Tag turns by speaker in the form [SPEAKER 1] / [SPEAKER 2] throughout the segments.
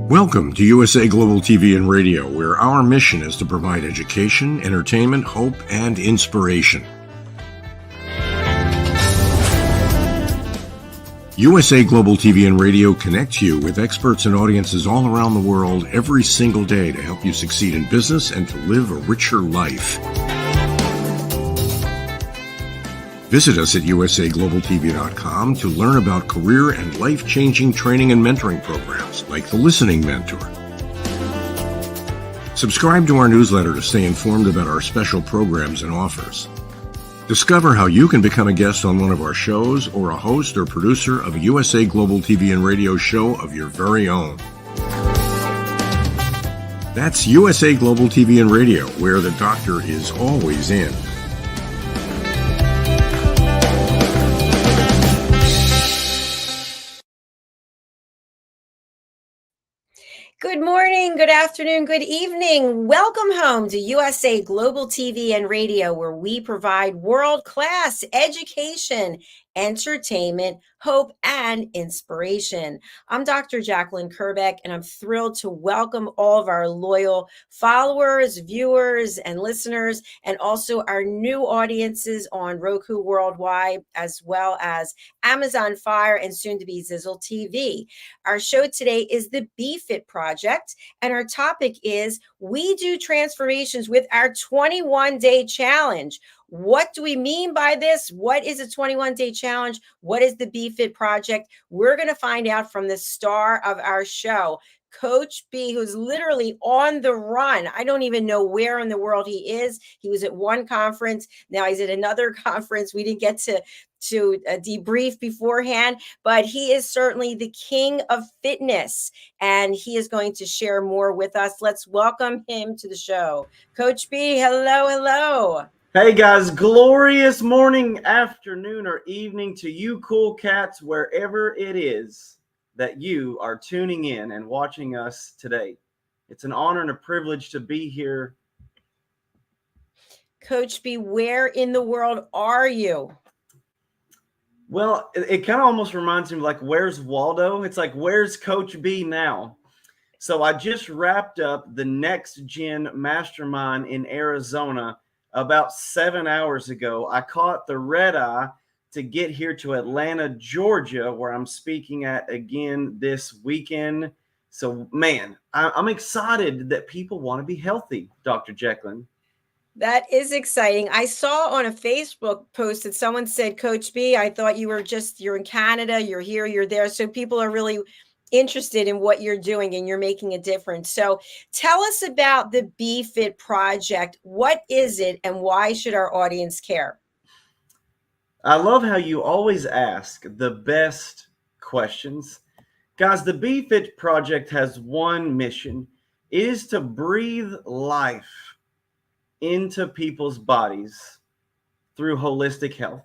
[SPEAKER 1] Welcome to USA Global TV and Radio, where our mission is to provide education, entertainment, hope, and inspiration. USA Global TV and Radio connects you with experts and audiences all around the world every single day to help you succeed in business and to live a richer life. Visit us at usaglobaltv.com to learn about career and life-changing training and mentoring programs like the Listening Mentor. Subscribe to our newsletter to stay informed about our special programs and offers. Discover how you can become a guest on one of our shows or a host or producer of a USA Global TV and Radio show of your very own. That's USA Global TV and Radio, where the doctor is always in.
[SPEAKER 2] Good morning, good afternoon, good evening. Welcome home to USA Global TV and Radio, where we provide world-class education, entertainment, hope, and inspiration. I'm Dr. JACALYN KERBECK, and I'm thrilled to welcome all of our loyal followers, viewers, and listeners, and also our new audiences on Roku Worldwide, as well as Amazon Fire and soon to be Zizzle TV. Our show today is the BeFit Project, and our topic is we do transformations with our 21-day challenge. What do we mean by this? What is a 21-day challenge? What is the BeFit Project? We're going to find out from the star of our show, Coach B, who's literally on the run. I don't even know where in the world he is. He was at one conference. Now he's at another conference. We didn't get to debrief beforehand, but he is certainly the king of fitness, and he is going to share more with us. Let's welcome him to the show. Coach B, hello, hello.
[SPEAKER 3] Hey guys, glorious morning, afternoon, or evening to you cool cats, wherever it is that you are tuning in and watching us today. It's an honor and a privilege to be here.
[SPEAKER 2] Coach B, where in the world are you?
[SPEAKER 3] Well, it kind of almost reminds me of like, where's Waldo? It's like, where's Coach B now? So I just wrapped up the Next Gen Mastermind in Arizona about 7 hours ago. I caught the red eye to get here to Atlanta, Georgia, where I'm speaking at again this weekend. So, man, I'm excited that people want to be healthy, Dr. JACALYN.
[SPEAKER 2] That is exciting. I saw on a Facebook post that someone said, Coach B, I thought you're in Canada, you're here, you're there. So people are really interested in what you're doing and you're making a difference. So tell us about the BeFit Project. What is it and why should our audience care?
[SPEAKER 3] I love how you always ask the best questions. Guys, the BeFit Project has one mission. It is to breathe life into people's bodies through holistic health.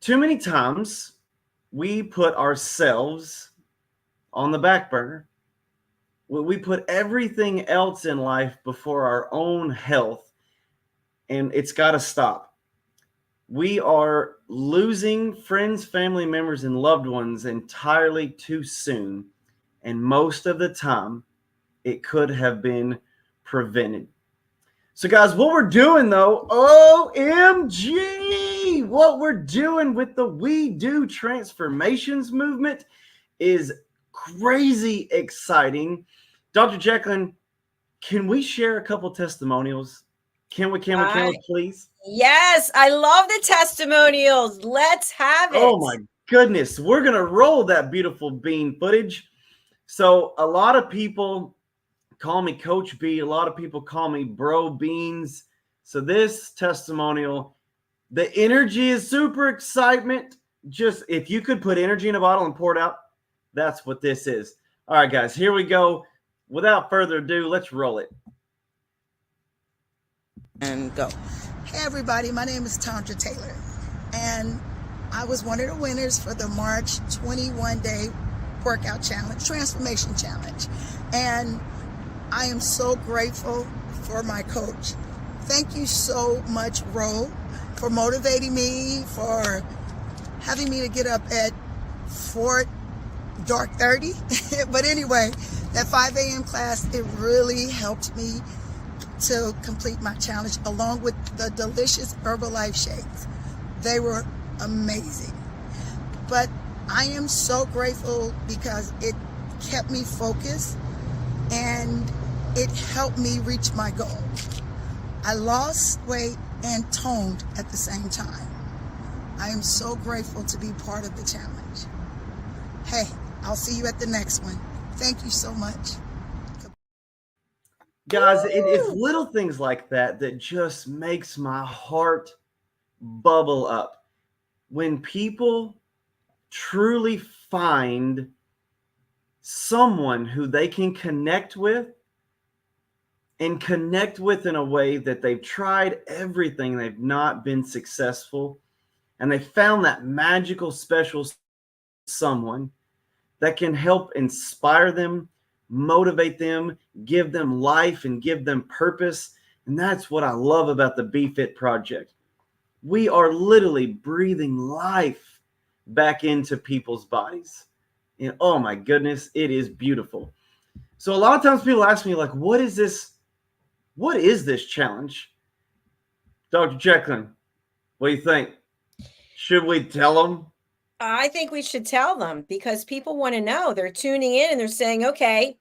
[SPEAKER 3] Too many times we put ourselves on the back burner. We put everything else in life before our own health, and it's got to stop. We are losing friends, family members, and loved ones entirely too soon, and most of the time, it could have been prevented. So, guys, what we're doing, though, OMG, what we're doing with the We Do Transformations movement is crazy exciting. Dr. JACALYN, can we share a couple testimonials? Can we, please?
[SPEAKER 2] Yes, I love the testimonials. Let's have it.
[SPEAKER 3] Oh, my goodness. We're going to roll that beautiful bean footage. So, a lot of people call me Coach B. A lot of people call me Bro Beans. So this testimonial, the energy is super excitement. Just if you could put energy in a bottle and pour it out, that's what this is. All right, guys, here we go. Without further ado, let's roll it.
[SPEAKER 4] And go.
[SPEAKER 5] Hey everybody, my name is Tondra Taylor, and I was one of the winners for the March 21-day workout challenge, transformation challenge. And I am so grateful for my coach. Thank you so much, Ro, for motivating me, for having me to get up at dark 30. But anyway, that 5 a.m. class, it really helped me to complete my challenge, along with the delicious Herbalife shakes. They were amazing. But I am so grateful because it kept me focused and it helped me reach my goal. I lost weight and toned at the same time. I am so grateful to be part of the challenge. Hey, I'll see you at the next one. Thank you so much.
[SPEAKER 3] Guys, it is little things like that that just makes my heart bubble up. When people truly find someone who they can connect with, and connect with in a way that they've tried everything, they've not been successful, and they found that magical, special someone that can help inspire them, motivate them, give them life, and give them purpose. And that's what I love about the BeFit project. We are literally breathing life back into people's bodies. And oh my goodness, it is beautiful. So a lot of times people ask me, like, what is this challenge? Dr. JACALYN, what do you think? Should we tell them?
[SPEAKER 2] I think we should tell them because people want to know. They're tuning in and they're saying, okay,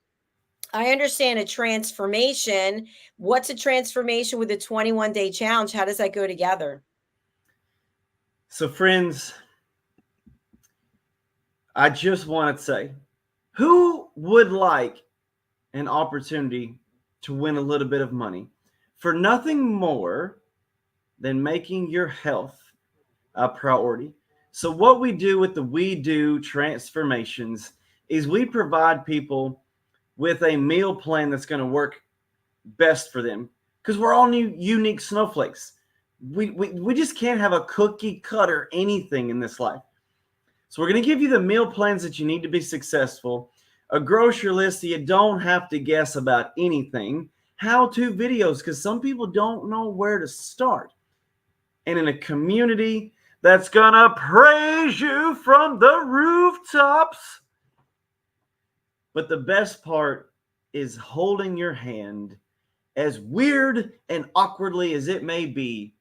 [SPEAKER 2] I understand a transformation. What's a transformation with a 21-day challenge? How does that go together?
[SPEAKER 3] So friends, I just want to say, who would like an opportunity to win a little bit of money for nothing more than making your health a priority? So what we do with the We Do Transformations is we provide people with a meal plan that's going to work best for them, because we're all unique snowflakes. We just can't have a cookie cutter anything in this life. So we're going to give you the meal plans that you need to be successful, a grocery list so you don't have to guess about anything, how-to videos because some people don't know where to start, and in a community that's going to praise you from the rooftops. But the best part is holding your hand, as weird and awkwardly as it may be.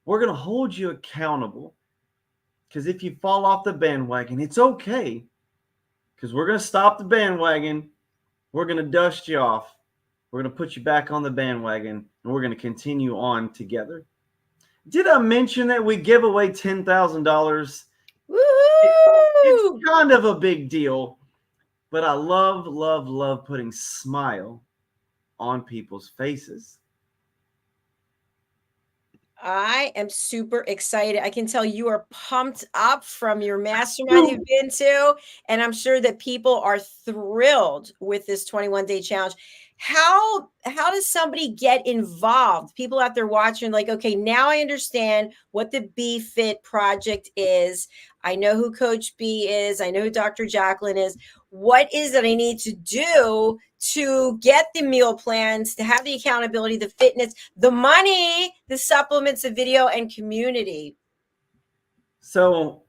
[SPEAKER 3] We're going to hold you accountable, because if you fall off the bandwagon, it's okay, because we're going to stop the bandwagon. We're going to dust you off. We're going to put you back on the bandwagon, and we're going to continue on together. Did I mention that we give away $10,000? It's kind of a big deal, but I love, love, love putting smile on people's faces.
[SPEAKER 2] I am super excited. I can tell you are pumped up from your mastermind you've been to, and I'm sure that people are thrilled with this 21-day challenge. how does somebody get involved? People out there watching, like, okay, now I understand what the BFit project is. I know who Coach B is. I know who Dr. JACALYN is. What is it I need to do to get the meal plans, to have the accountability, the fitness, the money, the supplements, the video, and community?
[SPEAKER 3] So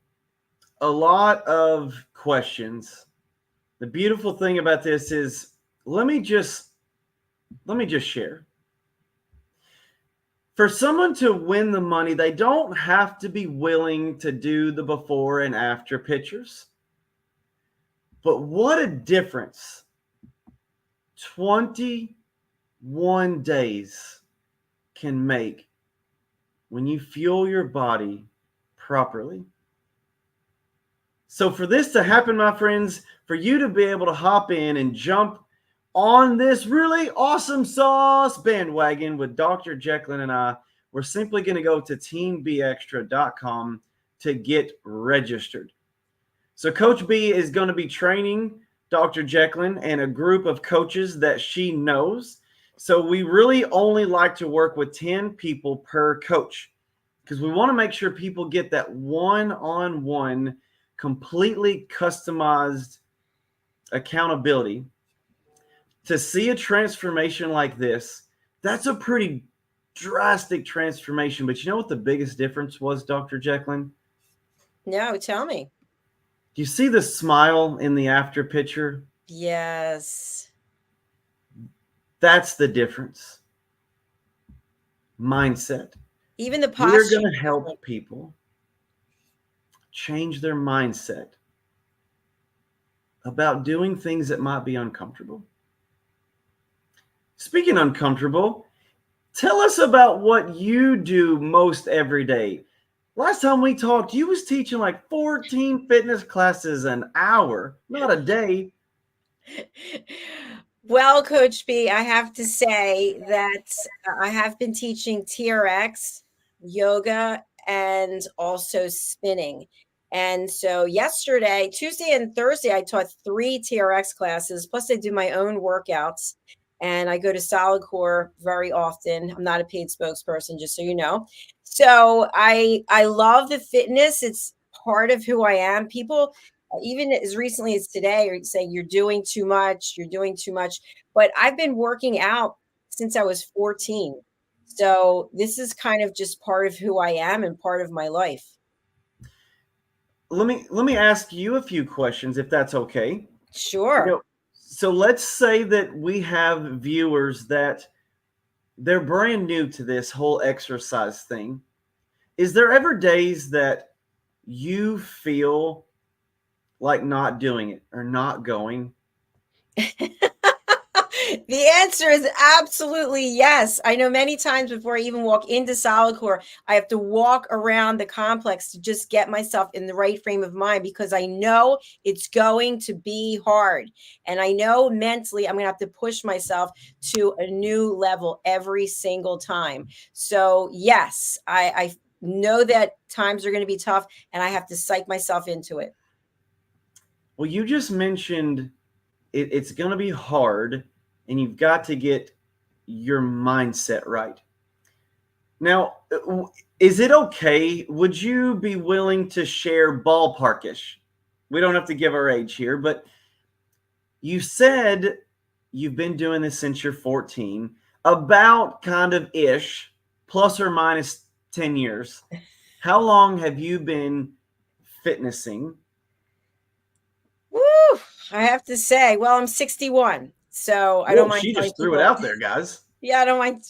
[SPEAKER 3] a lot of questions. The beautiful thing about this is, let me just share. For someone to win the money, they don't have to be willing to do the before and after pictures. But what a difference 21 days can make when you fuel your body properly. So for this to happen, my friends, for you to be able to hop in and jump on this really awesome sauce bandwagon with Dr. JACALYN and I, we're simply going to go to teambextra.com to get registered. So Coach B is going to be training Dr. JACALYN and a group of coaches that she knows. So we really only like to work with 10 people per coach because we want to make sure people get that one-on-one, completely customized accountability. To see a transformation like this, that's a pretty drastic transformation. But you know what the biggest difference was, Dr. JACALYN?
[SPEAKER 2] No, tell me.
[SPEAKER 3] Do you see the smile in the after picture?
[SPEAKER 2] Yes.
[SPEAKER 3] That's the difference. Mindset.
[SPEAKER 2] Even the
[SPEAKER 3] We're
[SPEAKER 2] posture.
[SPEAKER 3] going to help people change their mindset about doing things that might be uncomfortable. Speaking uncomfortable, tell us about what you do most every day. Last time we talked, you was teaching like 14 fitness classes an hour, not a day.
[SPEAKER 2] Well, Coach B, I have to say that I have been teaching TRX, yoga, and also spinning. And so yesterday, Tuesday and Thursday, I taught 3 TRX classes, plus I do my own workouts. And I go to Solid Core very often. I'm not a paid spokesperson, just so you know. So I love the fitness. It's part of who I am. People, even as recently as today, are saying you're doing too much, you're doing too much. But I've been working out since I was 14. So this is kind of just part of who I am and part of my life.
[SPEAKER 3] Let me ask you a few questions, if that's okay.
[SPEAKER 2] Sure.
[SPEAKER 3] So let's say that we have viewers that they're brand new to this whole exercise thing. Is there ever days that you feel like not doing it or not going?
[SPEAKER 2] The answer is absolutely yes. I know many times before I even walk into Solid Core, I have to walk around the complex to just get myself in the right frame of mind because I know it's going to be hard. And I know mentally I'm going to have to push myself to a new level every single time. So yes, I know that times are going to be tough and I have to psych myself into it.
[SPEAKER 3] Well, you just mentioned it's going to be hard and you've got to get your mindset right. Now, is it okay? Would you be willing to share ballparkish? We don't have to give our age here, but you said you've been doing this since you're 14, about kind of ish, plus or minus 10 years. How long have you been fitnessing?
[SPEAKER 2] Woo! I have to say, well, I'm 61. So I don't mind.
[SPEAKER 3] She just threw it out there, guys.
[SPEAKER 2] Yeah, I don't mind.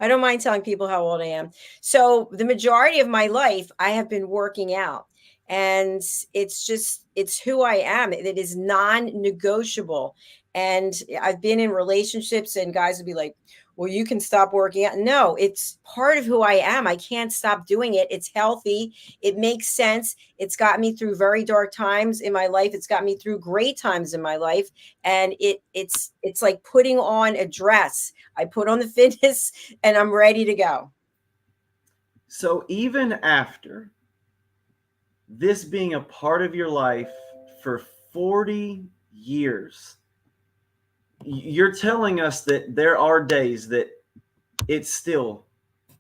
[SPEAKER 2] I don't mind telling people how old I am. So the majority of my life, I have been working out, and it's who I am. It is non-negotiable. And I've been in relationships, and guys would be like, "Well, you can stop working out." No, it's part of who I am. I can't stop doing it. It's healthy. It makes sense. It's got me through very dark times in my life. It's got me through great times in my life. And it's like putting on a dress. I put on the fitness and I'm ready to go.
[SPEAKER 3] So even after this being a part of your life for 40 years, you're telling us that there are days that it's still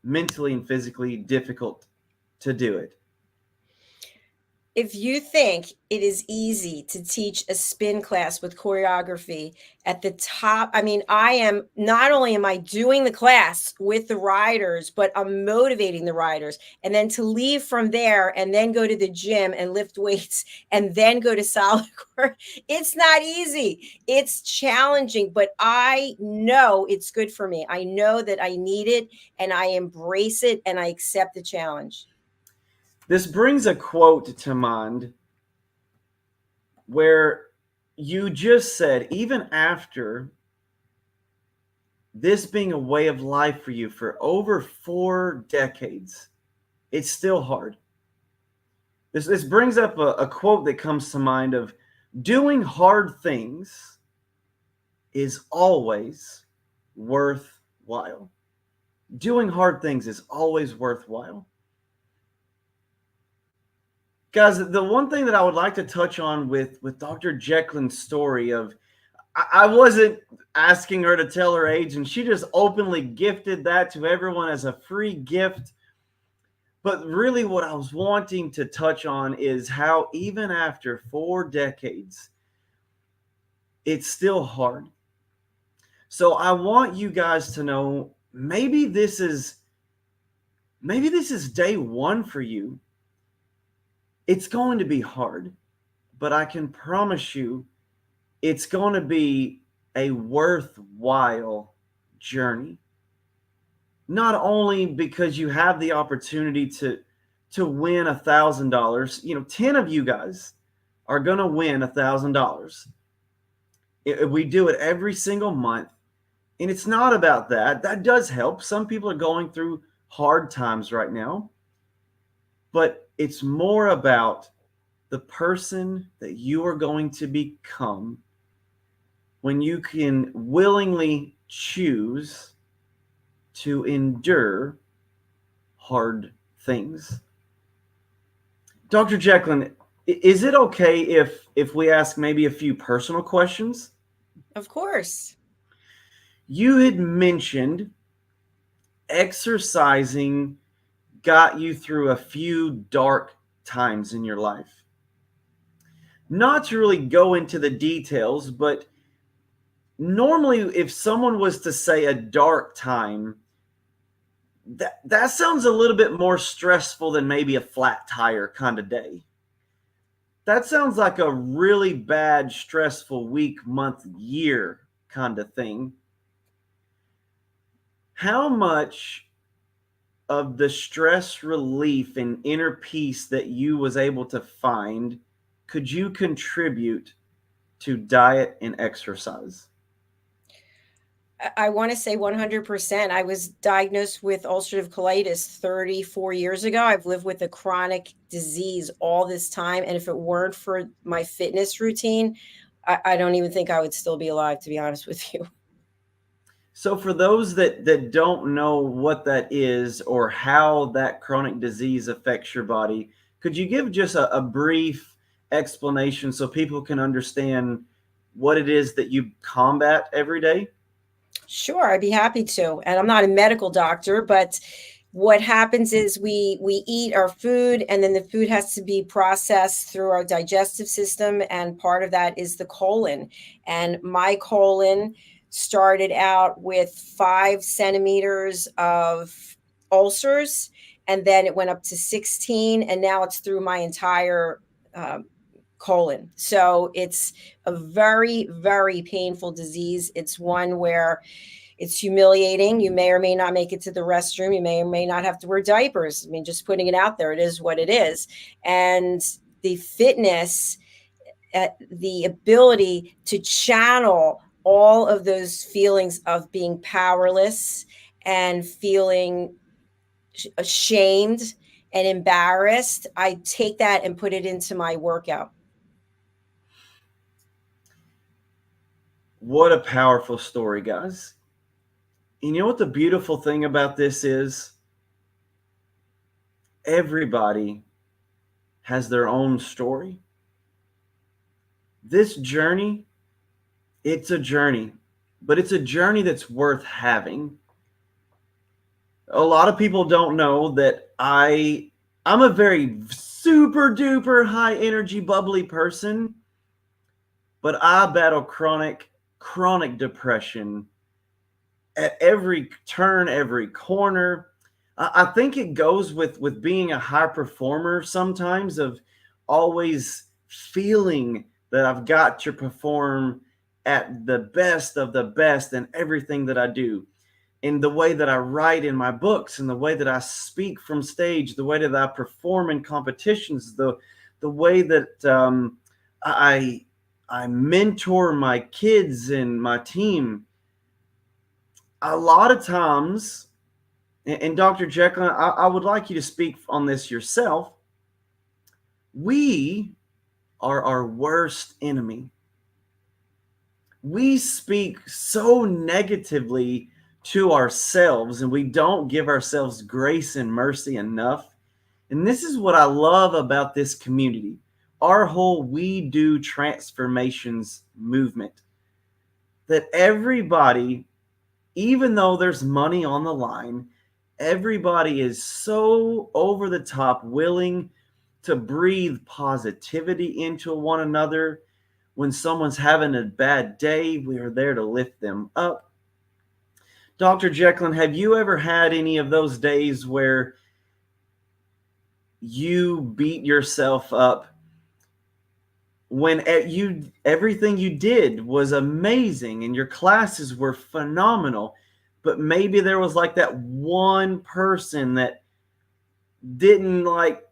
[SPEAKER 3] mentally and physically difficult to do it.
[SPEAKER 2] If you think it is easy to teach a spin class with choreography at the top, I mean, I am not only am I doing the class with the riders, but I'm motivating the riders. And then to leave from there and then go to the gym and lift weights and then go to solid core, it's not easy. It's challenging, but I know it's good for me. I know that I need it and I embrace it and I accept the challenge.
[SPEAKER 3] This brings a quote to mind where you just said, even after this being a way of life for you for over 4 decades, it's still hard. This brings up a quote that comes to mind of, doing hard things is always worthwhile. Doing hard things is always worthwhile. Guys, the one thing that I would like to touch on with Dr. JACALYN's story of, I wasn't asking her to tell her age, and she just openly gifted that to everyone as a free gift. But really what I was wanting to touch on is how even after 4 decades, it's still hard. So I want you guys to know, maybe this is day one for you. It's going to be hard, but I can promise you it's going to be a worthwhile journey. Not only because you have the opportunity to win $1,000, 10 of you guys are going to win $1,000. We do it every single month. And it's not about that. That does help. Some people are going through hard times right now. But it's more about the person that you are going to become when you can willingly choose to endure hard things. Dr. JACALYN, is it okay if we ask maybe a few personal questions?
[SPEAKER 2] Of course.
[SPEAKER 3] You had mentioned exercising got you through a few dark times in your life. Not to really go into the details, but normally if someone was to say a dark time, that sounds a little bit more stressful than maybe a flat tire kind of day. That sounds like a really bad, stressful week, month, year kind of thing. How much of the stress relief and inner peace that you was able to find could you contribute to diet and exercise?
[SPEAKER 2] I want to say 100%. I was diagnosed with ulcerative colitis 34 years ago. I've lived with a chronic disease all this time. And if it weren't for my fitness routine, I don't even think I would still be alive, to be honest with you.
[SPEAKER 3] So for those that don't know what that is or how that chronic disease affects your body, could you give just a brief explanation so people can understand what it is that you combat every day?
[SPEAKER 2] Sure, I'd be happy to. And I'm not a medical doctor, but what happens is we eat our food, and then the food has to be processed through our digestive system. And part of that is the colon. And my colon started out with 5 centimeters of ulcers, and then it went up to 16, and now it's through my entire colon. So it's a very, very painful disease. It's one where it's humiliating. You may or may not make it to the restroom. You may or may not have to wear diapers. I mean, just putting it out there, it is what it is. And the fitness, the ability to channel all of those feelings of being powerless and feeling ashamed and embarrassed, I take that and put it into my workout.
[SPEAKER 3] What a powerful story, guys. And you know what the beautiful thing about this is? Everybody has their own story. This journey, it's a journey. but it's a journey that's worth having. A lot of people don't know that I'm a very super duper high energy, bubbly person, but I battle chronic depression at every turn, every corner. I think it goes with being a high performer sometimes, of always feeling that I've got to perform at the best of the best in everything that I do, in the way that I write in my books, in the way that I speak from stage, the way that I perform in competitions, the way that I mentor my kids and my team. A lot of times, and Dr. JACALYN, I would like you to speak on this yourself. We are our worst enemy. We speak so negatively to ourselves, and we don't give ourselves grace and mercy enough. And this is what I love about this community, our whole We Do Transformations movement, that everybody, even though there's money on the line, everybody is so over the top willing to breathe positivity into one another. When someone's having a bad day, we are there to lift them up. Dr. JACALYN, have you ever had any of those days where you beat yourself up when everything you did was amazing and your classes were phenomenal, but maybe there was like that one person that didn't like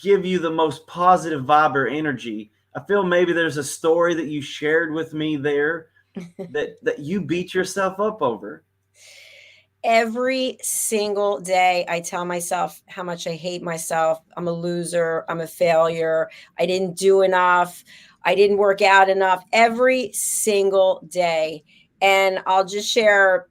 [SPEAKER 3] give you the most positive vibe or energy? I feel maybe there's a story that you shared with me there that you beat yourself up over.
[SPEAKER 2] Every single day, I tell myself how much I hate myself. I'm a loser. I'm a failure. I didn't do enough. I didn't work out enough. Every single day. And I'll just share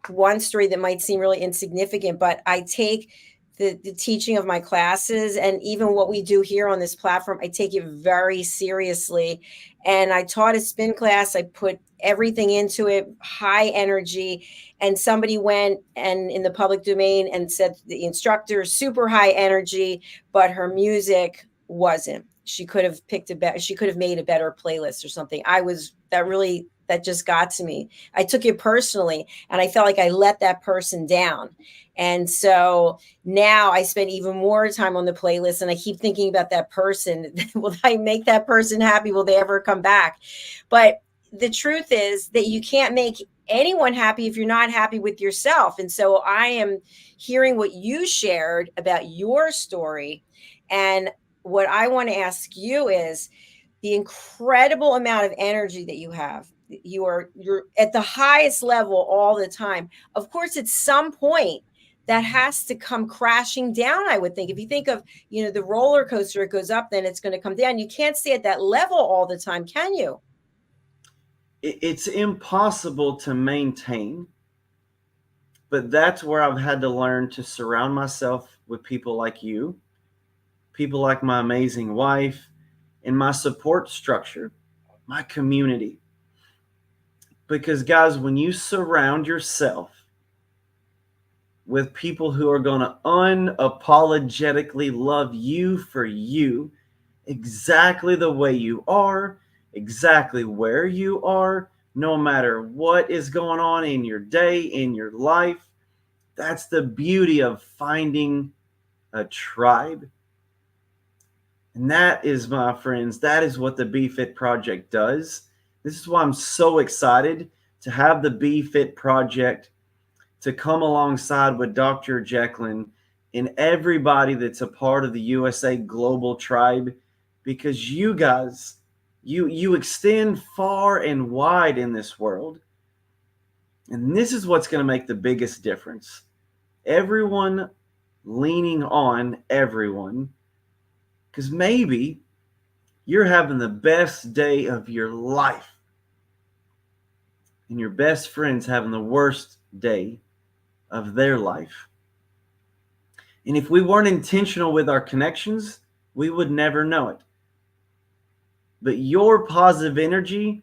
[SPEAKER 2] one story that might seem really insignificant, but I take the teaching of my classes and even what we do here on this platform, I take it very seriously. And I taught a spin class. I put everything into it, high energy. And somebody went and in the public domain and said the instructor is super high energy, but her music wasn't. She could have picked she could have made a better playlist or something. That just got to me. I took it personally and I felt like I let that person down. And so now I spend even more time on the playlist and I keep thinking about that person. Will I make that person happy? Will they ever come back? But the truth is that you can't make anyone happy if you're not happy with yourself. And so I am hearing what you shared about your story. And what I want to ask you is the incredible amount of energy that you have. You're at the highest level all the time. Of course, at some point that has to come crashing down, I would think. If you think of, the roller coaster, it goes up, then it's going to come down. You can't stay at that level all the time, can you?
[SPEAKER 3] It's impossible to maintain, but that's where I've had to learn to surround myself with people like you, people like my amazing wife, and my support structure, my community. Because guys, when you surround yourself with people who are going to unapologetically love you for you, exactly the way you are, exactly where you are, no matter what is going on in your day, in your life, that's the beauty of finding a tribe. And that is, my friends, that is what the BFIT project does. This is why I'm so excited to have the BFIT project to come alongside with Dr. JACALYN and everybody that's a part of the USA Global Tribe, because you guys, you extend far and wide in this world. And this is what's going to make the biggest difference. Everyone leaning on everyone, because maybe you're having the best day of your life and your best friend's having the worst day of their life. And if we weren't intentional with our connections, we would never know it. But your positive energy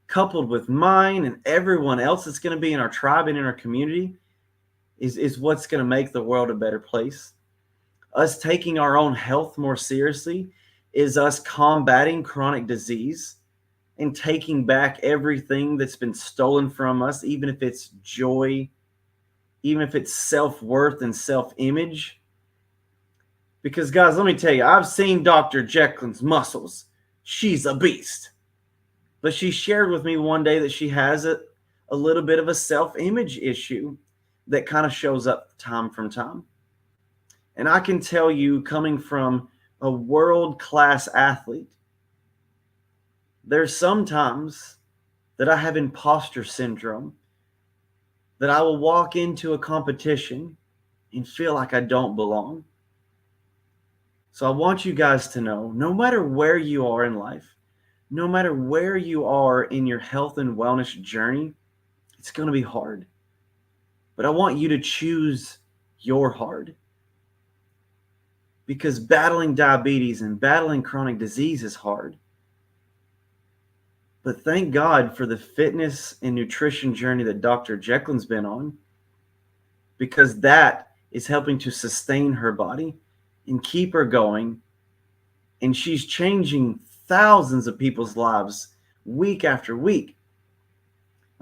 [SPEAKER 3] coupled with mine and everyone else that's going to be in our tribe and in our community, is what's going to make the world a better place. Us taking our own health more seriously is us combating chronic disease and taking back everything that's been stolen from us, even if it's joy, even if it's self-worth and self-image. Because, guys, let me tell you, I've seen Dr. JACALYN's muscles. She's a beast. But she shared with me one day that she has a little bit of a self-image issue that kind of shows up time from time. And I can tell you, coming from a world-class athlete, there's sometimes that I have imposter syndrome, that I will walk into a competition and feel like I don't belong. So I want you guys to know, no matter where you are in life, no matter where you are in your health and wellness journey, it's going to be hard. But I want you to choose your hard. Because battling diabetes and battling chronic disease is hard. But thank God for the fitness and nutrition journey that Dr. JACALYN's been on, because that is helping to sustain her body and keep her going. And she's changing thousands of people's lives week after week.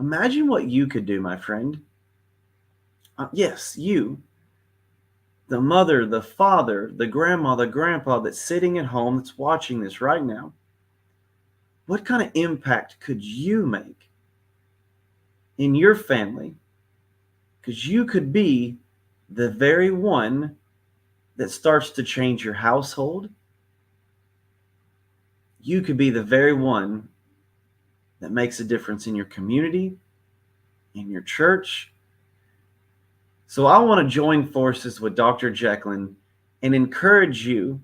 [SPEAKER 3] Imagine what you could do, my friend. Yes, you. The mother, the father, the grandma, the grandpa that's sitting at home that's watching this right now. What kind of impact could you make in your family? Because you could be the very one that starts to change your household. You could be the very one that makes a difference in your community, in your church. So I want to join forces with Dr. JACALYN and encourage you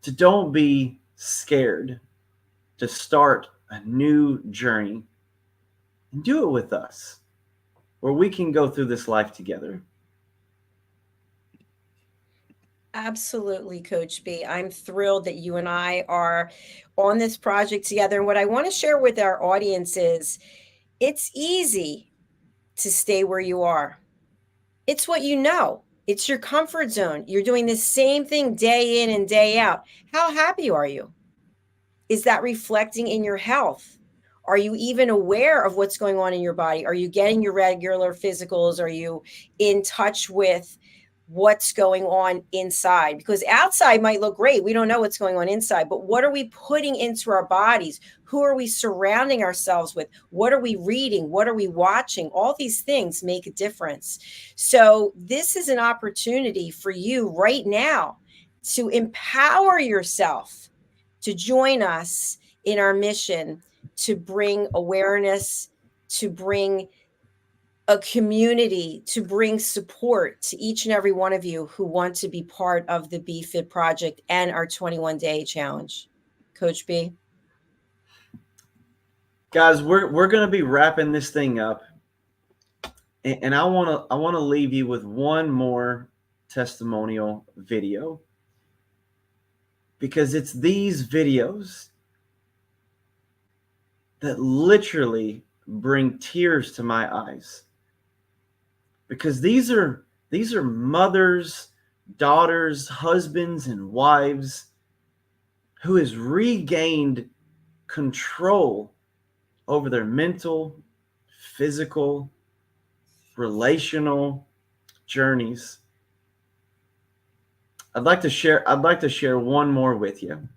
[SPEAKER 3] to don't be scared to start a new journey, and do it with us, where we can go through this life together.
[SPEAKER 2] Absolutely, Coach B. I'm thrilled that you and I are on this project together. And what I want to share with our audience is it's easy to stay where you are. It's what you know. It's your comfort zone. You're doing the same thing day in and day out. How happy are you? Is that reflecting in your health? Are you even aware of what's going on in your body? Are you getting your regular physicals? Are you in touch with what's going on inside? Because outside might look great. We don't know what's going on inside, but what are we putting into our bodies? Who are we surrounding ourselves with? What are we reading? What are we watching? All these things make a difference. So this is an opportunity for you right now to empower yourself to join us in our mission to bring awareness, to bring a community, to bring support to each and every one of you who want to be part of the BFIT project and our 21-day challenge. Coach B.
[SPEAKER 3] Guys, we're going to be wrapping this thing up, and I want to leave you with one more testimonial video, because it's these videos that literally bring tears to my eyes, because these are mothers, daughters, husbands, and wives who has regained control over their mental, physical, relational journeys. I'd like to share one more with you.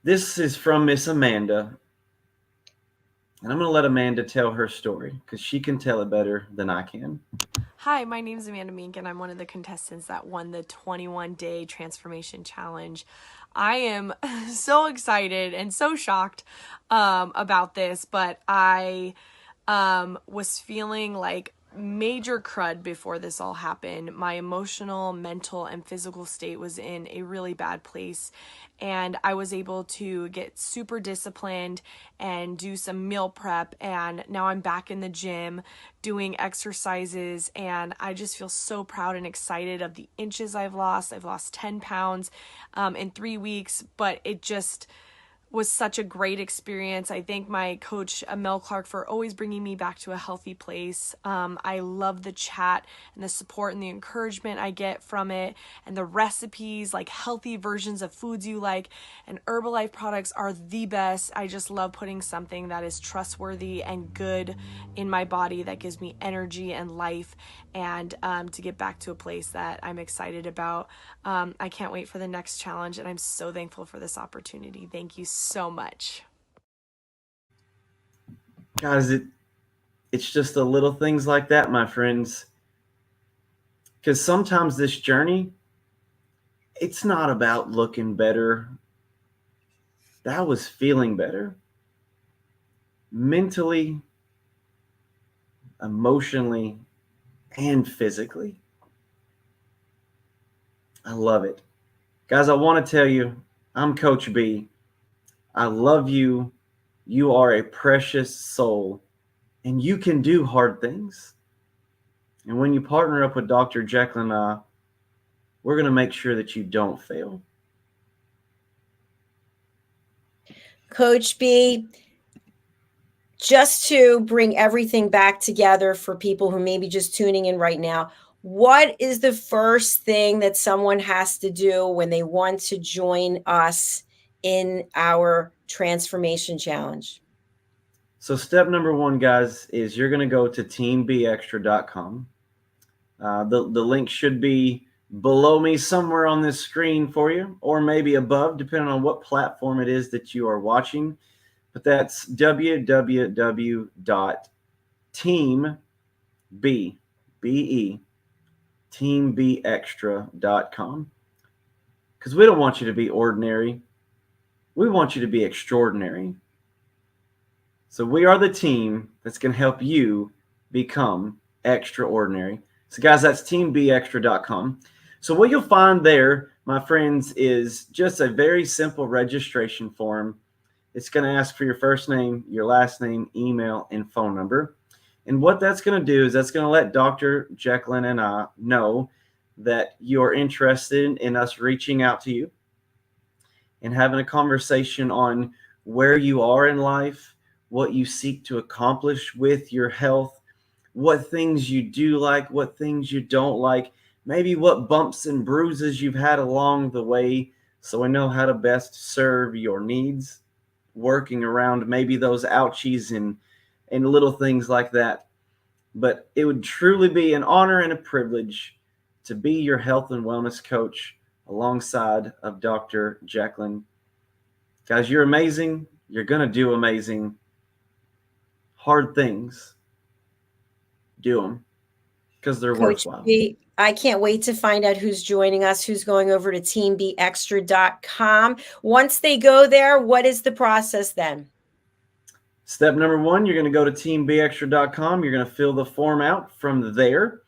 [SPEAKER 3] This is from Miss Amanda. And I'm going to let Amanda tell her story because she can tell it better than I can.
[SPEAKER 4] Hi, my name is Amanda Mink, and I'm one of the contestants that won the 21-day transformation challenge. I am so excited and so shocked about this, but I was feeling like major crud before this all happened. My emotional, mental, and physical state was in a really bad place, and I was able to get super disciplined and do some meal prep, and now I'm back in the gym doing exercises, and I just feel so proud and excited of the inches I've lost. I've lost 10 pounds in 3 weeks, but it just was such a great experience. I thank my coach, Mel Clark, for always bringing me back to a healthy place. I love the chat and the support and the encouragement I get from it, and the recipes, like healthy versions of foods you like, and Herbalife products are the best. I just love putting something that is trustworthy and good in my body that gives me energy and life, and to get back to a place that I'm excited about. I can't wait for the next challenge, and I'm so thankful for this opportunity. Thank you so much.
[SPEAKER 3] Guys, it's just the little things like that, my friends. Because sometimes this journey, it's not about looking better. That was feeling better. Mentally, emotionally, and physically. I love it. Guys, I want to tell you, I'm Coach B. I love you. You are a precious soul, and you can do hard things. And when you partner up with Dr. JACALYN and I, we're going to make sure that you don't fail.
[SPEAKER 2] Coach B, just to bring everything back together for people who may be just tuning in right now, what is the first thing that someone has to do when they want to join us in our transformation challenge?
[SPEAKER 3] So step number one, guys, is you're going to go to teambextra.com. The link should be below me somewhere on this screen for you, or maybe above, depending on what platform it is that you are watching. But that's teambextra.com. Because we don't want you to be ordinary. We want you to be extraordinary. So we are the team that's going to help you become extraordinary. So guys, that's teambextra.com. So what you'll find there, my friends, is just a very simple registration form. It's going to ask for your first name, your last name, email, and phone number. And what that's going to do is that's going to let Dr. JACALYN and I know that you're interested in us reaching out to you and having a conversation on where you are in life, what you seek to accomplish with your health, what things you do like, what things you don't like, maybe what bumps and bruises you've had along the way, so we know how to best serve your needs, working around maybe those ouchies and little things like that. But it would truly be an honor and a privilege to be your health and wellness coach alongside of Dr. JACALYN. Guys, you're amazing. You're going to do amazing. Hard things, do them because they're
[SPEAKER 2] Coach
[SPEAKER 3] worthwhile.
[SPEAKER 2] B, I can't wait to find out who's joining us, who's going over to teambextra.com. Once they go there, what is the process then?
[SPEAKER 3] Step number one, you're going to go to teambextra.com. You're going to fill the form out from there.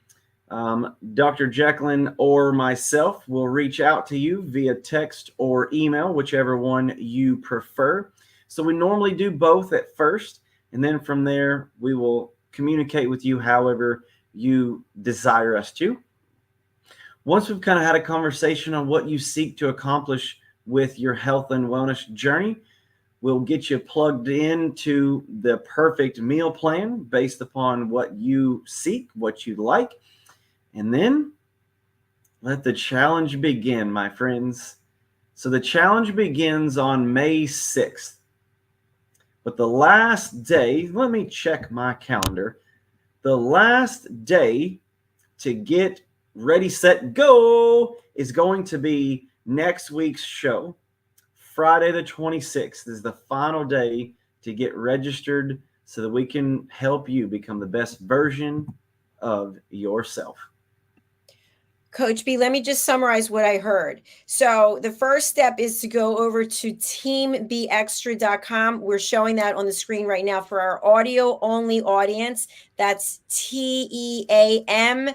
[SPEAKER 3] Dr. JACALYN or myself will reach out to you via text or email, whichever one you prefer. So we normally do both at first, and then from there, we will communicate with you however you desire us to. Once we've kind of had a conversation on what you seek to accomplish with your health and wellness journey, we'll get you plugged into the perfect meal plan based upon what you seek, what you like. And then let the challenge begin, my friends. So the challenge begins on May 6th. But the last day, let me check my calendar. The last day to get ready, set, go is going to be next week's show. Friday the 26th is the final day to get registered so that we can help you become the best version of yourself.
[SPEAKER 2] Coach B, let me just summarize what I heard. So the first step is to go over to teambextra.com. We're showing that on the screen right now for our audio only audience. That's TEAM,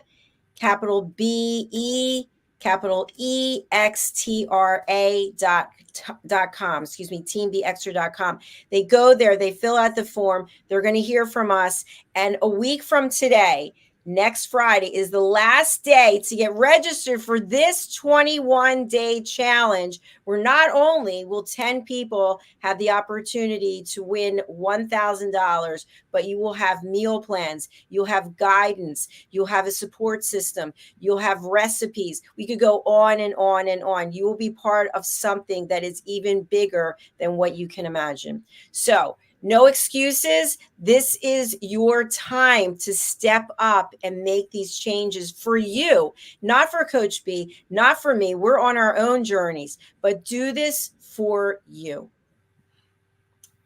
[SPEAKER 2] capital BE, capital EXTRA.com. Excuse me, teambextra.com. They go there, they fill out the form. They're going to hear from us. And a week from today, next Friday is the last day to get registered for this 21-day challenge, where not only will 10 people have the opportunity to win $1,000, but you will have meal plans, you'll have guidance, you'll have a support system, you'll have recipes. We could go on and on and on. You will be part of something that is even bigger than what you can imagine. So, no excuses. This is your time to step up and make these changes for you, not for Coach B, not for me. We're on our own journeys, but do this for you.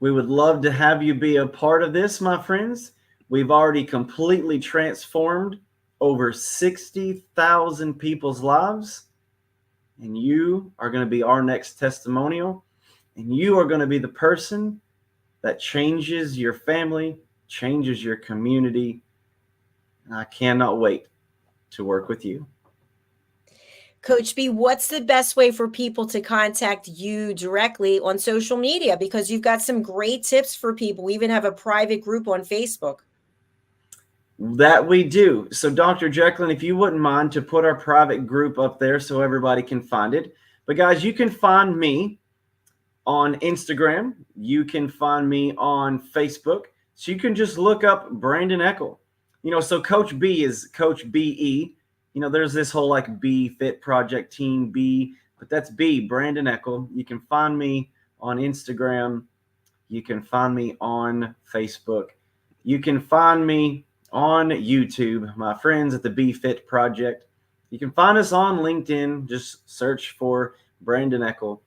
[SPEAKER 3] We would love to have you be a part of this, my friends. We've already completely transformed over 60,000 people's lives, and you are going to be our next testimonial, and you are going to be the person that changes your family, changes your community. And I cannot wait to work with you.
[SPEAKER 2] Coach B, what's the best way for people to contact you directly on social media? Because you've got some great tips for people. We even have a private group on Facebook.
[SPEAKER 3] That we do. So Dr. JACALYN, if you wouldn't mind to put our private group up there so everybody can find it. But guys, you can find me on Instagram. You can find me on Facebook. So you can just look up Brandon Eckel. So Coach B is Coach BE. There's this whole like BFIT project, Team B, but that's B, Brandon Eckel. You can find me on Instagram. You can find me on Facebook. You can find me on YouTube, my friends at the BFIT project. You can find us on LinkedIn. Just search for Brandon Eckel.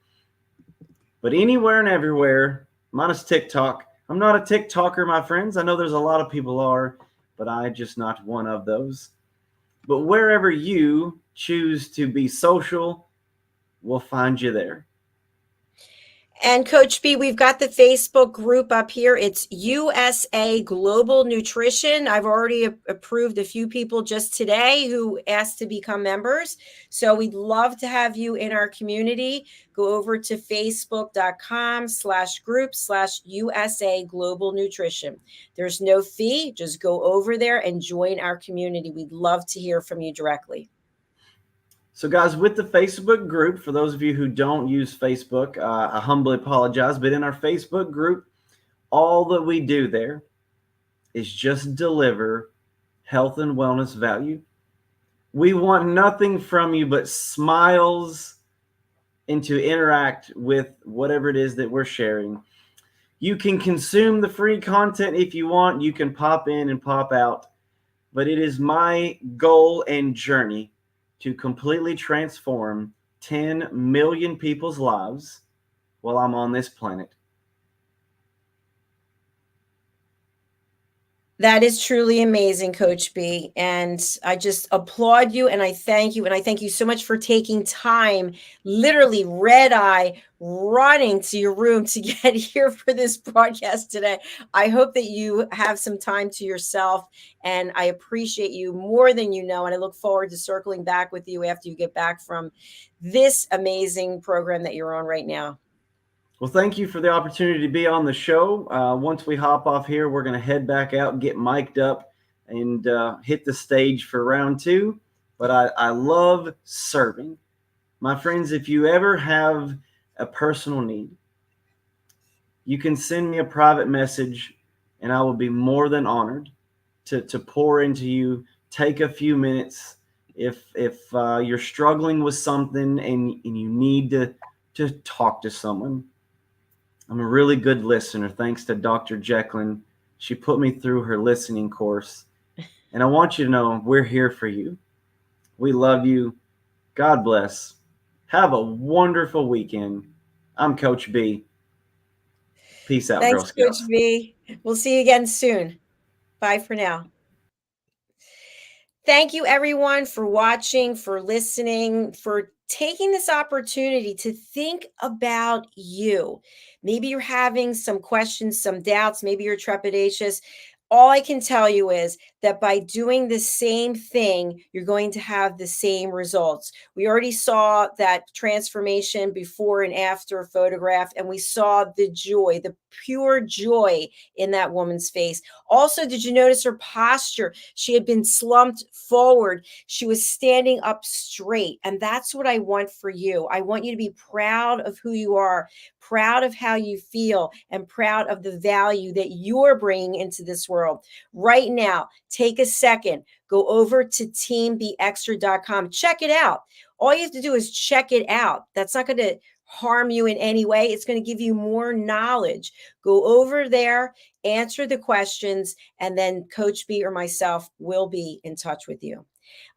[SPEAKER 3] But anywhere and everywhere, minus TikTok. I'm not a TikToker, my friends. I know there's a lot of people are, but I'm just not one of those. But wherever you choose to be social, we'll find you there.
[SPEAKER 2] And Coach B, we've got the Facebook group up here. It's USA Global Nutrition. I've already approved a few people just today who asked to become members. So we'd love to have you in our community. Go over to facebook.com/group/USA Global Nutrition. There's no fee. Just go over there and join our community. We'd love to hear from you directly.
[SPEAKER 3] So guys, with the Facebook group, for those of you who don't use Facebook, I humbly apologize, but in our Facebook group, all that we do there is just deliver health and wellness value. We want nothing from you but smiles and to interact with whatever it is that we're sharing. You can consume the free content if you want. You can pop in and pop out, but it is my goal and journey to completely transform 10 million people's lives while I'm on this planet.
[SPEAKER 2] That is truly amazing, Coach B. And I just applaud you and I thank you. And I thank you so much for taking time, literally red eye, running to your room to get here for this broadcast today. I hope that you have some time to yourself, and I appreciate you more than you know. And I look forward to circling back with you after you get back from this amazing program that you're on right now.
[SPEAKER 3] Well, thank you for the opportunity to be on the show. Once we hop off here, we're going to head back out and get mic'd up and hit the stage for round two. But I love serving. My friends, if you ever have a personal need, you can send me a private message and I will be more than honored to pour into you. Take a few minutes. If you're struggling with something and you need to talk to someone, I'm a really good listener, thanks to Dr. JACALYN. She put me through her listening course. And I want you to know we're here for you. We love you. God bless. Have a wonderful weekend. I'm Coach B. Peace out,
[SPEAKER 2] Thanks,
[SPEAKER 3] Girl
[SPEAKER 2] Coach
[SPEAKER 3] Scouts.
[SPEAKER 2] B. We'll see you again soon. Bye for now. Thank you, everyone, for watching, for listening, for taking this opportunity to think about you. Maybe you're having some questions, some doubts. Maybe you're trepidatious. all I can tell you is that by doing the same thing, you're going to have the same results. We already saw that transformation before and after photograph, and we saw the joy, the pure joy in that woman's face. Also, did you notice her posture? She had been slumped forward. She was standing up straight. And that's what I want for you. I want you to be proud of who you are, proud of how you feel, and proud of the value that you're bringing into this world. Right now, take a second, go over to teambextra.com. Check it out. All you have to do is check it out. That's not going to harm you in any way. It's going to give you more knowledge. Go over there, answer the questions, and then Coach B or myself will be in touch with you.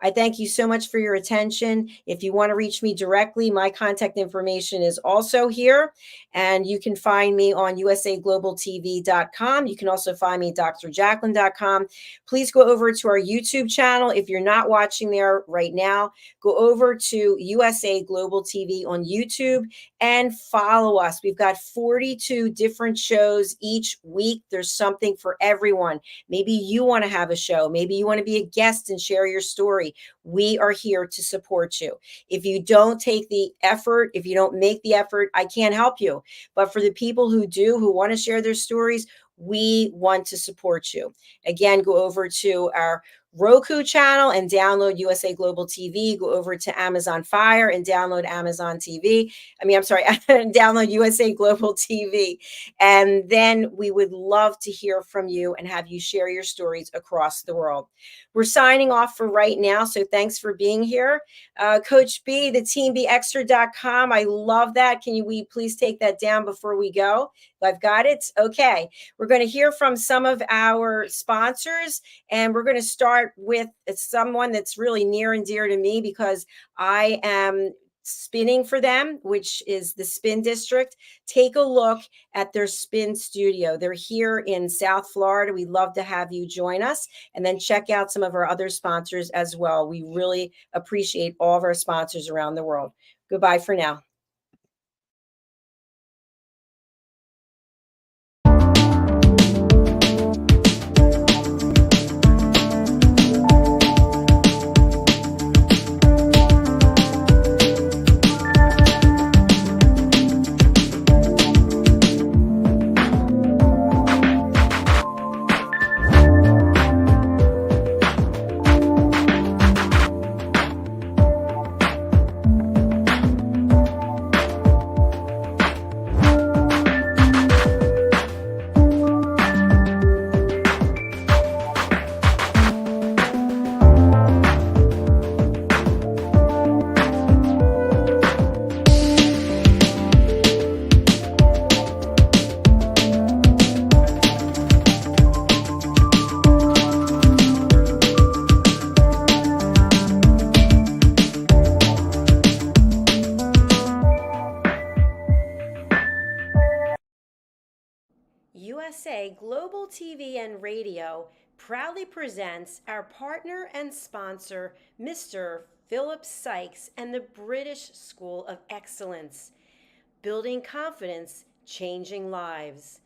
[SPEAKER 2] I thank you so much for your attention. If you want to reach me directly, my contact information is also here, and you can find me on usaglobaltv.com. You can also find me at drjacalyn.com. Please go over to our YouTube channel. If you're not watching there right now, go over to USA Global TV on YouTube and follow us. We've got 42 different shows each week. There's something for everyone. Maybe you want to have a show. Maybe you want to be a guest and share your story. We are here to support you. If you don't take the effort, if you don't make the effort, I can't help you. But for the people who do, who want to share their stories, we want to support you. Again, go over to our Roku channel and download USA Global TV. Go over to Amazon Fire and download Amazon TV. Download USA Global TV. And then we would love to hear from you and have you share your stories across the world. We're signing off for right now, so thanks for being here. Coach B, the teambextra.com. I love that. Can we please take that down before we go? I've got it. Okay. We're going to hear from some of our sponsors, and we're going to start with someone that's really near and dear to me because I am spinning for them, which is the Spin District. Take a look at their spin studio. They're here in South Florida. We'd love to have you join us, and then check out some of our other sponsors as well. We really appreciate all of our sponsors around the world. Goodbye for now. USA Global TV and Radio proudly presents our partner and sponsor, Mr. Philip Sykes and the British School of Excellence. Building confidence, changing lives.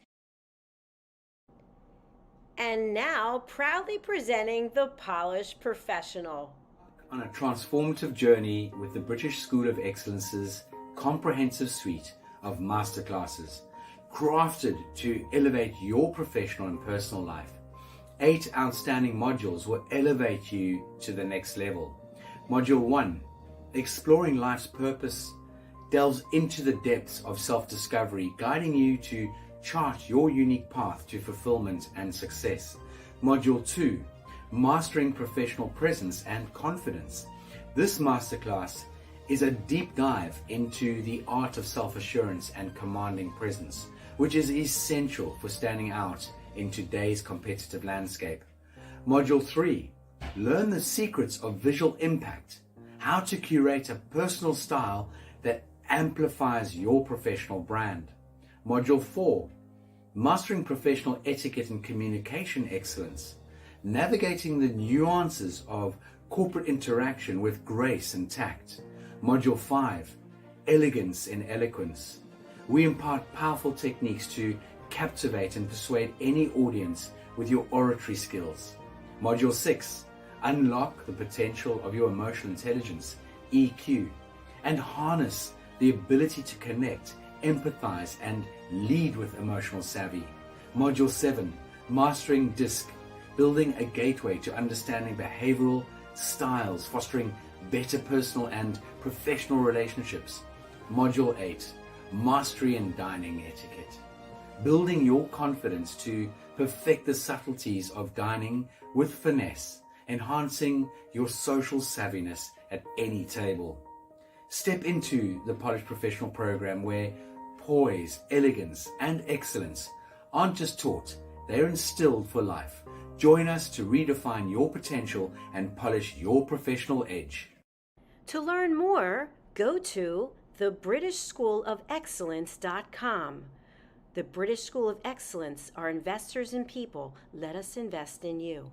[SPEAKER 2] And now, proudly presenting the Polished Professional.
[SPEAKER 6] On a transformative journey with the British School of Excellence's comprehensive suite of masterclasses, crafted to elevate your professional and personal life. 8 outstanding modules will elevate you to the next level. Module 1, Exploring Life's Purpose, delves into the depths of self-discovery, guiding you to chart your unique path to fulfillment and success. Module 2, Mastering Professional Presence and Confidence. This masterclass is a deep dive into the art of self-assurance and commanding presence, which is essential for standing out in today's competitive landscape. Module 3, Learn the secrets of visual impact, how to curate a personal style that amplifies your professional brand. Module 4, Mastering Professional Etiquette and Communication Excellence, navigating the nuances of corporate interaction with grace and tact. Module 5, Elegance in Eloquence. We impart powerful techniques to captivate and persuade any audience with your oratory skills. Module 6, unlock the potential of your emotional intelligence, EQ, and harness the ability to connect, empathize, and lead with emotional savvy. Module 7, mastering DISC, building a gateway to understanding behavioral styles, fostering better personal and professional relationships. Module 8, mastery in dining etiquette, building your confidence to perfect the subtleties of dining with finesse, enhancing your social savviness at any table. Step into the Polished Professional program where poise, elegance, and excellence aren't just taught, they're instilled for life. Join us to redefine your potential and polish your professional edge.
[SPEAKER 2] To learn more, go to thebritishschoolofexcellence.com. The British School of Excellence are investors in people. Let us invest in you.